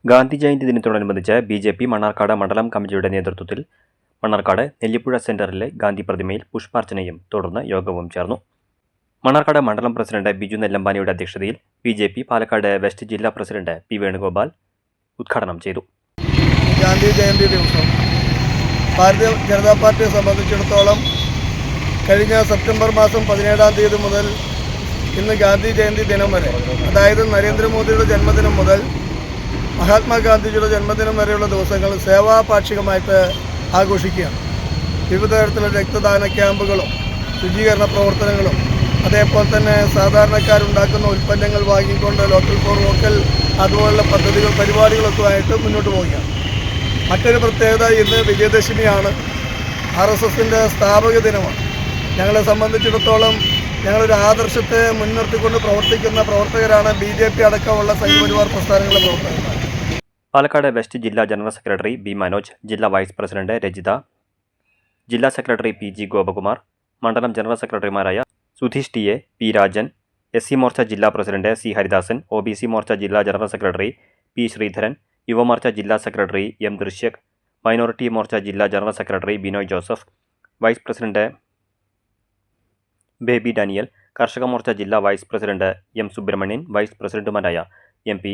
ഗാന്ധി ജയന്തി ദിനത്തോടനുബന്ധിച്ച് ബി.ജെ.പി. മണ്ണാർക്കാട് മണ്ഡലം കമ്മിറ്റിയുടെ നേതൃത്വത്തിൽ മണ്ണാർക്കാട് നെല്ലിപ്പുഴ സെന്ററിലെ ഗാന്ധി പ്രതിമയിൽ പുഷ്പാർച്ചനയും തുടർന്ന് യോഗവും ചേർന്നു. മണ്ണാർക്കാട് മണ്ഡലം പ്രസിഡന്റ് ബിജു നെല്ലമ്പാനിയുടെ അധ്യക്ഷതയിൽ ബി.ജെ.പി. പാലക്കാട് വെസ്റ്റ് ജില്ലാ പ്രസിഡന്റ് പി. വേണുഗോപാൽ ഉദ്ഘാടനം ചെയ്തു. ഗാന്ധി ജയന്തി ദിവസം ഭാരതീയ ജനതാ പാർട്ടിയെ സംബന്ധിച്ചിടത്തോളം കഴിഞ്ഞ സെപ്റ്റംബർ മാസം 17-ാം തീയതി മുതൽ ഇന്ന് ഗാന്ധി ജയന്തി ദിനം വരെ, അതായത് നരേന്ദ്രമോദിയുടെ ജന്മദിനം മുതൽ മഹാത്മാഗാന്ധിജിയുടെ ജന്മദിനം വരെയുള്ള ദിവസങ്ങൾ സേവാപാക്ഷികമായിട്ട് ആഘോഷിക്കുകയാണ്. വിവിധ തരത്തിലുള്ള രക്തദാന ക്യാമ്പുകളും ശുചീകരണ പ്രവർത്തനങ്ങളും അതേപോലെ തന്നെ സാധാരണക്കാരുണ്ടാക്കുന്ന ഉൽപ്പന്നങ്ങൾ വാങ്ങിക്കൊണ്ട് ലോക്കൽ ഫോർ വോക്കൽ അതുപോലുള്ള പദ്ധതികൾ പരിപാടികളൊക്കെ ആയിട്ട് മുന്നോട്ട് പോവുകയാണ്. മറ്റൊരു പ്രത്യേകത, ഇന്ന് വിജയദശമിയാണ്. RSSൻ്റെ സ്ഥാപക ദിനമാണ്. ഞങ്ങളെ സംബന്ധിച്ചിടത്തോളം ഞങ്ങളൊരു ആദർശത്തെ മുൻനിർത്തിക്കൊണ്ട് പ്രവർത്തിക്കുന്ന പ്രവർത്തകരാണ്. BJP അടക്കമുള്ള സംഘപരിവാർ പ്രസ്ഥാനങ്ങളുടെ പ്രവർത്തകർ. പാലക്കാട് വെസ്റ്റ് ജില്ലാ ജനറൽ സെക്രട്ടറി ബി. മനോജ്, ജില്ലാ വൈസ് പ്രസിഡന്റ് രജിത, ജില്ലാ സെക്രട്ടറി PG ഗോപകുമാർ, മണ്ഡലം ജനറൽ സെക്രട്ടറിമാരായ Sudheesh T. A, P. Rajan, SC Morcha ജില്ലാ president C. Haridasan, OBC Morcha ജില്ലാ general secretary P. Sreedharan, Yuvamorcha ജില്ലാ secretary M. Drishyak, minority Morcha ജില്ലാ general secretary Binoy Joseph, vice president Baby Daniel, Karshaka Morcha ജില്ലാ vice president M. Subramanian, vice പ്രസിഡന്റുമാരായ MP.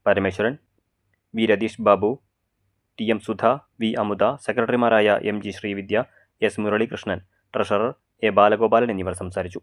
Parameswaran, V. Ratheesh Babu, TM Sudha, V. Amudha, സെക്രട്ടറിമാരായ MG Sreevidya, S. Muralikrishnan, treasurer A. Balagopalan എന്നിവർ സംസാരിച്ചു.